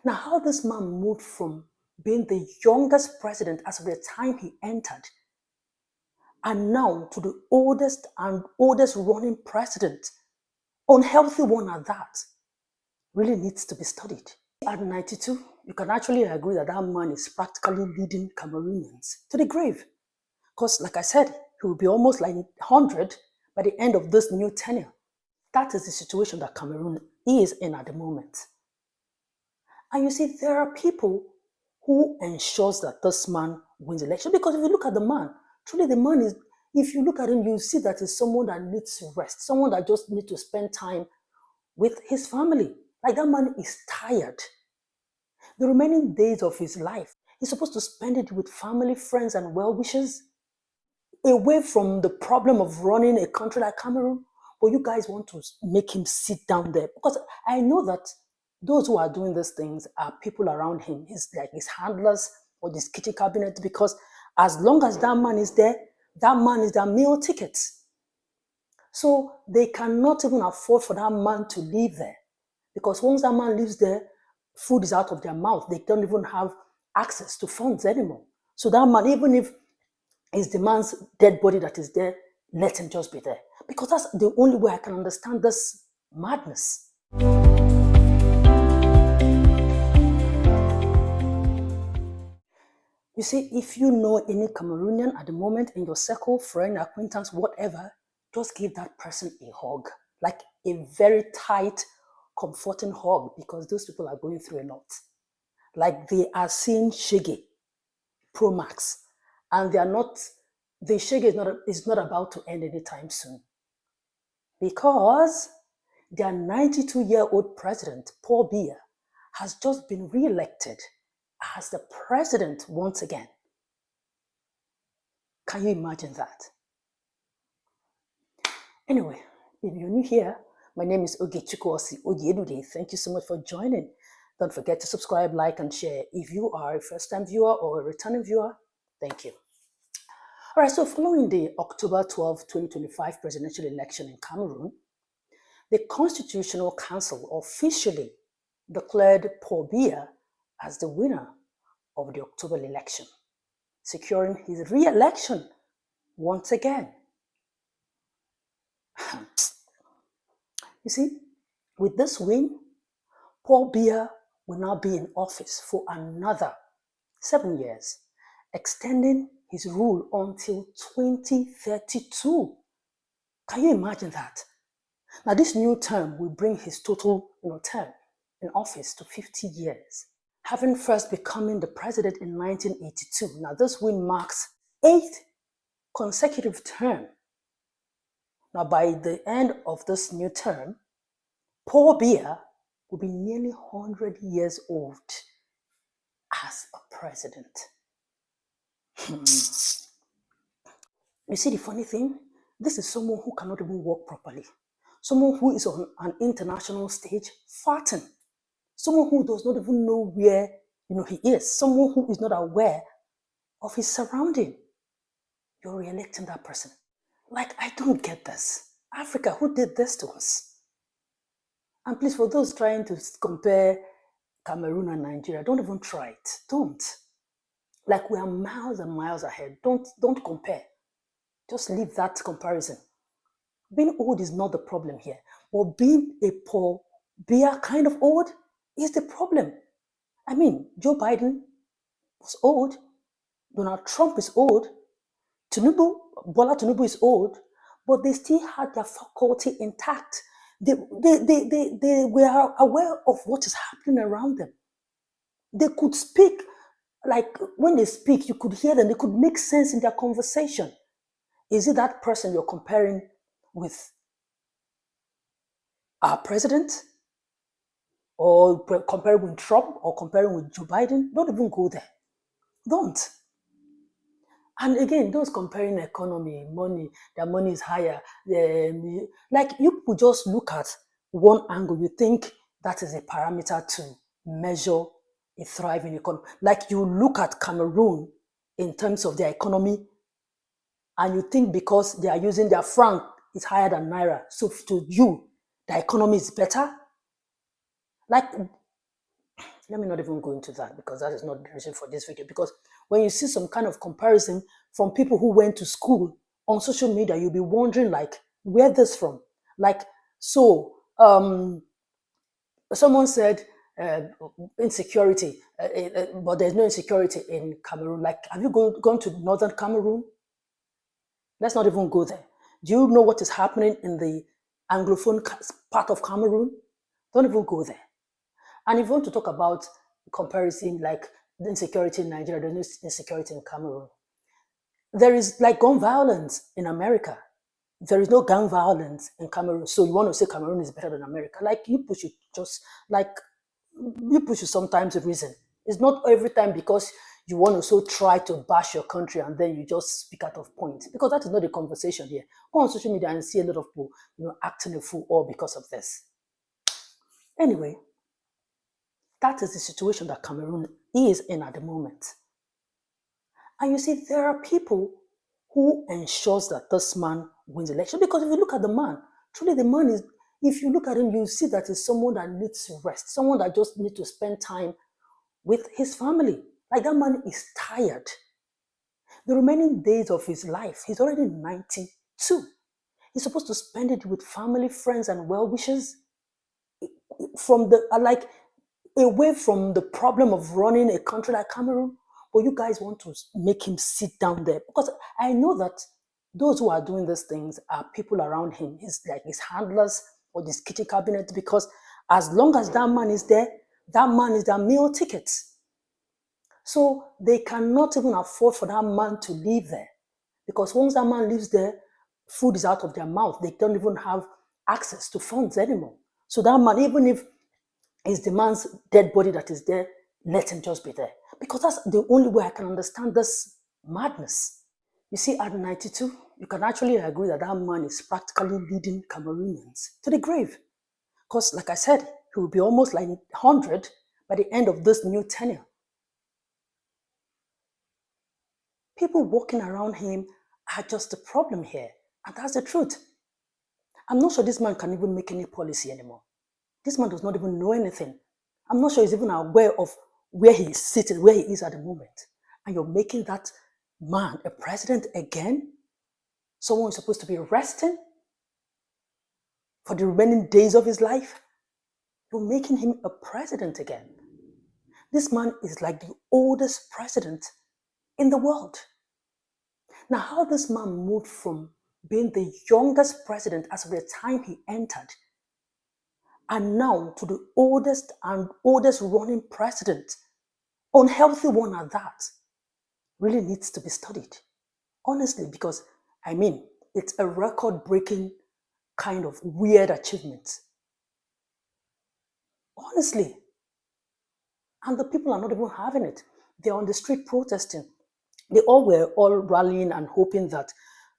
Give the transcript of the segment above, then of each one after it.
Now, how this man moved from being the youngest president as of the time he entered, and now to the oldest running president, unhealthy one at that, really needs to be studied. At 92, you can actually agree that that man is practically leading Cameroonians to the grave. Because, like I said, he will be almost like 100 by the end of this new tenure. That is the situation that Cameroon is in at the moment. And you see, there are people who ensures that this man wins the election. Because if you look at the man, truly the man is, if you look at him, you see that he's someone that needs rest, someone that just needs to spend time with his family. Like that man is tired. The remaining days of his life, he's supposed to spend it with family, friends, and well-wishers, away from the problem of running a country like Cameroon. But you guys want to make him sit down there. Because I know that those who are doing these things are people around him. He's like his handlers or his kitchen cabinet, because as long as that man is there, that man is their meal ticket. So they cannot even afford for that man to live there. Because once that man lives there, food is out of their mouth. They don't even have access to funds anymore. So that man, even if it's the man's dead body that is there, let him just be there. Because that's the only way I can understand this madness. You see, if you know any Cameroonian at the moment in your circle, friend, acquaintance, whatever, just give that person a hug. Like a very tight, comforting hug, because those people are going through a lot. Like they are seeing Shege Pro Max, and they are not, the Shege is not about to end anytime soon. Because their 92-year-old president, Paul Biya, has just been re-elected as the president once again. Can you imagine that? Anyway, if you're new here, my name is Osih-Oyelude. Thank you so much for joining. Don't forget to subscribe, like, and share. If you are a first-time viewer or a returning viewer, thank you. All right, so following the October 12, 2025 presidential election in Cameroon, the Constitutional Council officially declared Paul Biya as the winner of the October election, securing his re-election once again. You see, with this win, Paul Biya will now be in office for another 7 years, extending his rule until 2032. Can you imagine that? Now, this new term will bring his total term in office to 50 years, having first becoming the president in 1982. Now, this win marks 8th consecutive term. Now, by the end of this new term, Paul Biya will be nearly 100 years old as a president. You see the funny thing? This is someone who cannot even walk properly. Someone who is on an international stage farting. Someone who does not even know where he is. Someone who is not aware of his surrounding. You're re-electing that person. Like, I don't get this. Africa, who did this to us? And please, for those trying to compare Cameroon and Nigeria, don't even try it. Don't. Like, we are miles and miles ahead. Don't compare. Just leave that comparison. Being old is not the problem here. But being a Paul Biya kind of old is the problem. I mean, Joe Biden was old. Donald Trump is old. Bola Tinubu is old. But they still had their faculty intact. They were aware of what is happening around them. They could speak, like when they speak, you could hear them. They could make sense in their conversation. Is it that person you're comparing with our president? Or comparing with Trump? Or comparing with Joe Biden? Don't even go there. Don't. And again, those comparing economy, money, their money is higher. Like, you could just look at one angle. You think that is a parameter to measure a thriving economy. Like, you look at Cameroon in terms of their economy, and you think because they are using their franc, it's higher than Naira. So to you, the economy is better? Like, Let me not even go into that because that is not the reason for this video. Because when you see some kind of comparison from people who went to school on social media, you'll be wondering like, where this from? Like, so someone said insecurity, but there's no insecurity in Cameroon. Like, have you gone to northern Cameroon? Let's not even go there. Do you know what is happening in the Anglophone part of Cameroon? Don't even go there. And if you want to talk about comparison, like the insecurity in Nigeria, there's no insecurity in Cameroon. There is like gun violence in America. There is no gun violence in Cameroon. So you want to say Cameroon is better than America? Like you push it just like you push it sometimes reason. It's not every time because you want to so try to bash your country and then you just speak out of point. Because that is not the conversation here. Go on social media and see a lot of people, acting a fool all because of this. Anyway, that is the situation that Cameroon is in at the moment. And you see, there are people who ensures that this man wins the election. Because if you look at the man, truly the man is, if you look at him, you see that he's someone that needs rest, someone that just needs to spend time with his family. Like that man is tired. The remaining days of his life, he's already 92. He's supposed to spend it with family, friends, and well-wishers from the, like, away from the problem of running a country like Cameroon. But you guys want to make him sit down there because I know that those who are doing these things are people around him. He's like his handlers or his kitchen cabinet, because as long as that man is there, that man is their meal ticket. So they cannot even afford for that man to live there, because once that man lives there, food is out of their mouth. They don't even have access to funds anymore. So that man, even if it's the man's dead body that is there, let him just be there. Because that's the only way I can understand this madness. You see, at 92, you can actually agree that that man is practically leading Cameroonians to the grave. Because, like I said, he will be almost like 100 by the end of this new tenure. People walking around him are just the problem here. And that's the truth. I'm not sure this man can even make any policy anymore. This man does not even know anything. I'm not sure he's even aware of where he is sitting, where he is at the moment. And you're making that man a president again? Someone who's supposed to be resting for the remaining days of his life? You're making him a president again. This man is like the oldest president in the world. Now, how this man moved from being the youngest president as of the time he entered, and now to the oldest running president, unhealthy one at that, really needs to be studied. Honestly, because it's a record-breaking kind of weird achievement. Honestly. And the people are not even having it. They're on the street protesting. They were all rallying and hoping that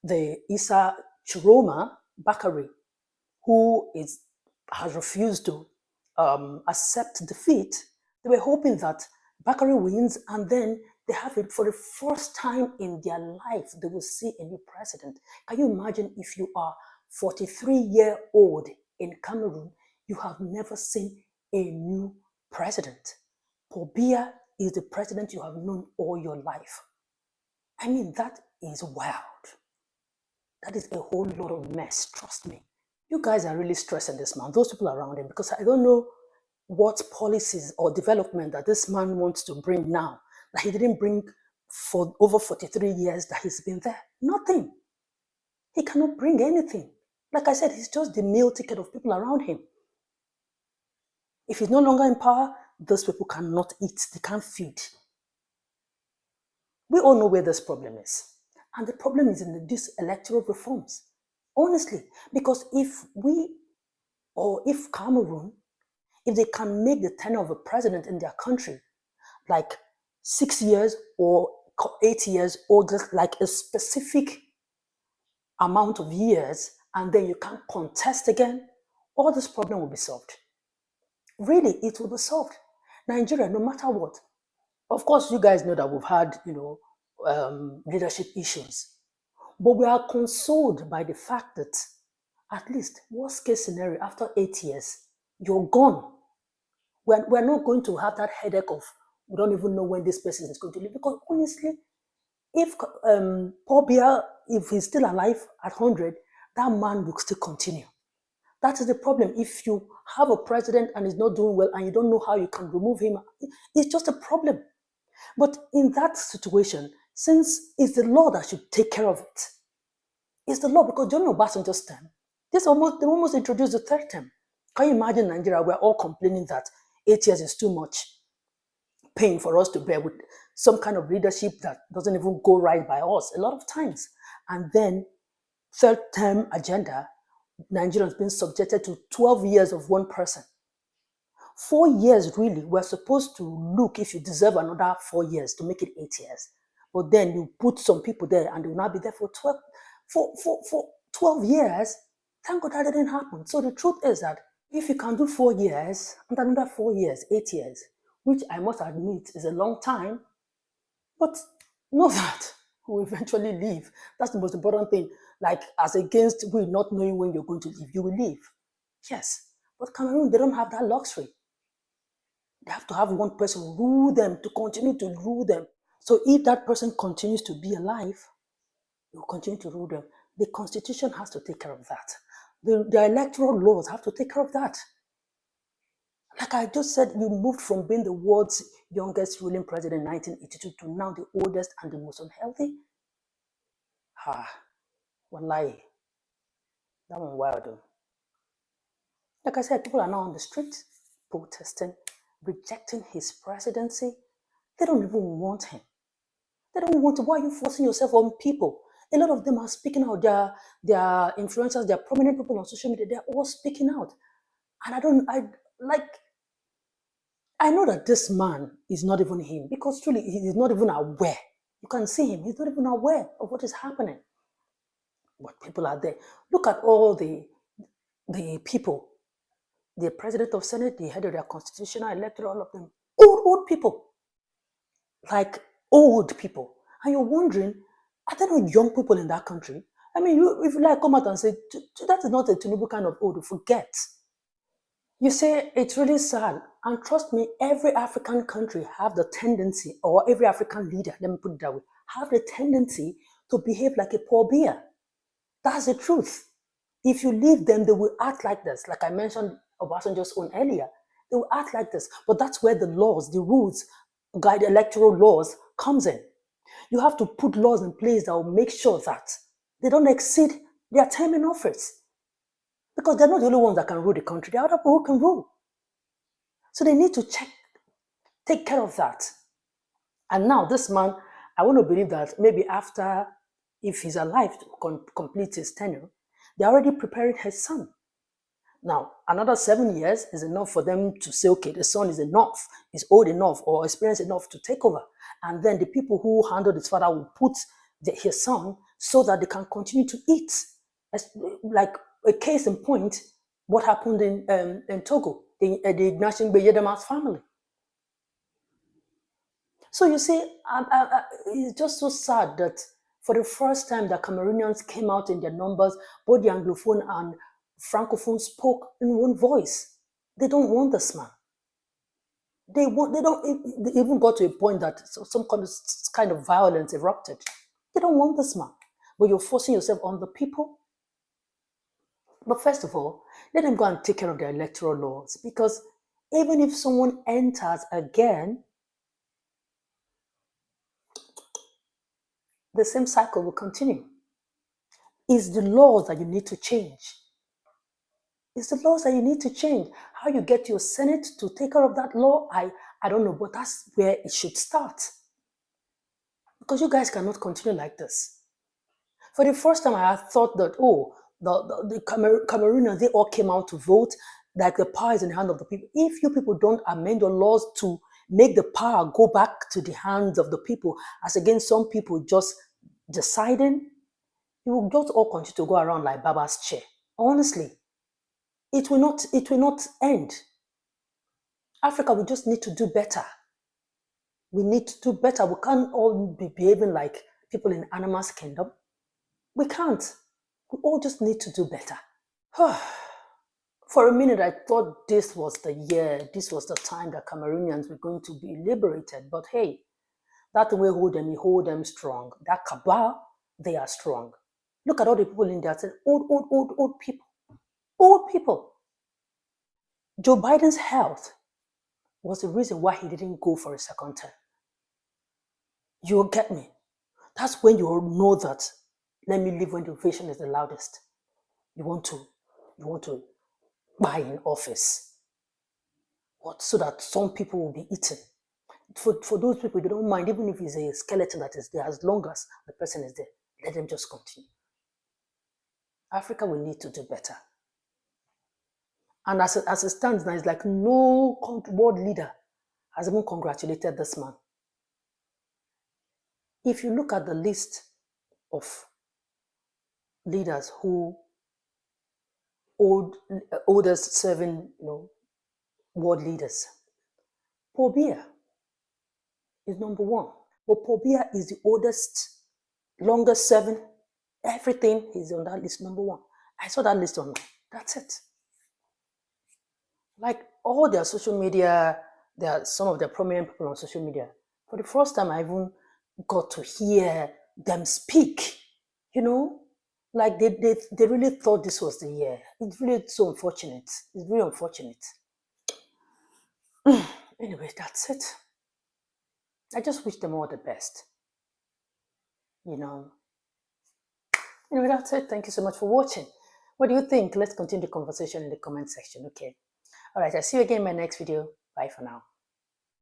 the Issa Chiroma Bakari, who has refused to accept defeat, they were hoping that Bakari wins and then they have it for the first time in their life. They will see a new president. Can you imagine if you are 43-year-old in Cameroon, you have never seen a new president? Paul Biya is the president you have known all your life. That is wild. That is a whole lot of mess, trust me. You guys are really stressing this man, those people around him, because I don't know what policies or development that this man wants to bring now that he didn't bring for over 43 years that he's been there. Nothing. He cannot bring anything. Like I said, he's just the meal ticket of people around him. If he's no longer in power, those people cannot eat, they can't feed. We all know where this problem is. And the problem is in these electoral reforms. Honestly, because if Cameroon, if they can make the tenure of a president in their country like 6 years or 8 years or just like a specific amount of years, and then you can't contest again, all this problem will be solved. Really, it will be solved. Nigeria, no matter what. Of course, you guys know that we've had, leadership issues. But we are consoled by the fact that at least worst case scenario, after 8 years, you're gone. we're not going to have that headache of we don't even know when this person is going to leave. Because honestly, if Paul Biya, if he's still alive at 100, that man will still continue. That is the problem. If you have a president and he's not doing well and you don't know how you can remove him, it's just a problem. But in that situation, since it's the law that should take care of it, it's the law, because during Obasanjo's term, they almost introduced the third term. Can you imagine Nigeria? We're all complaining that 8 years is too much pain for us to bear with some kind of leadership that doesn't even go right by us a lot of times. And then third term agenda, Nigerians being subjected to 12 years of one person. 4 years, really, we're supposed to look if you deserve another 4 years to make it 8 years. But then you put some people there and they will not be there for 12 years. Thank God that didn't happen. So the truth is that if you can do 4 years and another 4 years, 8 years, which I must admit is a long time, but know that we'll eventually leave. That's the most important thing. Like, as against we not knowing when you're going to leave, you will leave. Yes. But Cameroon, they don't have that luxury. They have to have one person rule them, to continue to rule them. So if that person continues to be alive, they will continue to rule them. The constitution has to take care of that. The electoral laws have to take care of that. Like I just said, you moved from being the world's youngest ruling president in 1982 to now the oldest and the most unhealthy. Wallahi. That one wild though. Like I said, people are now on the street protesting, rejecting his presidency. They don't even want him. They don't want to. Why are you forcing yourself on people? A lot of them are speaking out. Their influencers, their prominent people on social media, they're all speaking out. And I know that this man is not even him, because truly he is not even aware. You can see him, he's not even aware of what is happening. But people are there. Look at all the people, the president of Senate, the head of their constitutional electorate, all of them, old people. Like old people. And you're wondering, are there no young people in that country? I mean, if you like come out and say, that is not a Tinubu kind of old, forget. You say it's really sad. And trust me, every African country have the tendency, or every African leader, let me put it that way, have the tendency to behave like a Paul Biya. That's the truth. If you leave them, they will act like this. Like I mentioned Obasanjo's own earlier. They will act like this. But that's where the laws, the rules, guide electoral laws comes in. You have to put laws in place that will make sure that they don't exceed their term in office. Because they're not the only ones that can rule the country. There are other people who can rule. So they need to take care of that. And now this man, I want to believe that maybe after, if he's alive to complete his tenure, they're already preparing his son. Now, another 7 years is enough for them to say, okay, the son is enough, is old enough or experienced enough to take over. And then the people who handled his father will put his son so that they can continue to eat. Like a case in point, what happened in Togo, the Ignatian Beyedema's family. So you see, it's just so sad that for the first time the Cameroonians came out in their numbers, both the Anglophone and Francophone spoke in one voice. They don't want this man. They even got to a point that some kind of violence erupted. They don't want this man. But you're forcing yourself on the people. But first of all, let them go and take care of their electoral laws. Because even if someone enters again, the same cycle will continue. It's the laws that you need to change. It's the laws that you need to change. How you get your Senate to take care of that law, I don't know, but that's where it should start. Because you guys cannot continue like this. For the first time, I thought that, the Cameroonians, they all came out to vote, like the power is in the hand of the people. If you people don't amend your laws to make the power go back to the hands of the people, as against some people just deciding, you will just all continue to go around like Baba's chair. Honestly, it will not end. Africa, we just need to do better. We need to do better. We can't all be behaving like people in Animal's kingdom. We can't. We all just need to do better. For a minute, I thought this was the year, this was the time that Cameroonians were going to be liberated. But hey, that way we hold them strong. That cabal, they are strong. Look at all the people in there. Old people. Old people. Joe Biden's health was the reason why he didn't go for a second term. You'll get me. That's when you know that let me live when the inflation is the loudest. You want to buy in office. What? So that some people will be eaten. For those people, they don't mind, even if it's a skeleton that is there, as long as the person is there, let them just continue. Africa will need to do better. And as it stands now, it's like no world leader has even congratulated this man. If you look at the list of leaders who oldest serving, world leaders, Paul Biya is number one. But Paul Biya is the oldest, longest serving. Everything is on that list, number one. I saw that list online. That's it. Like all their social media, there are some of the prominent people on social media. For the first time, I even got to hear them speak. Like they really thought this was the year. It's really so unfortunate. It's really unfortunate. Anyway, that's it. I just wish them all the best. Anyway, that's it. Thank you so much for watching. What do you think? Let's continue the conversation in the comment section, okay? All right, I'll see you again in my next video. Bye for now.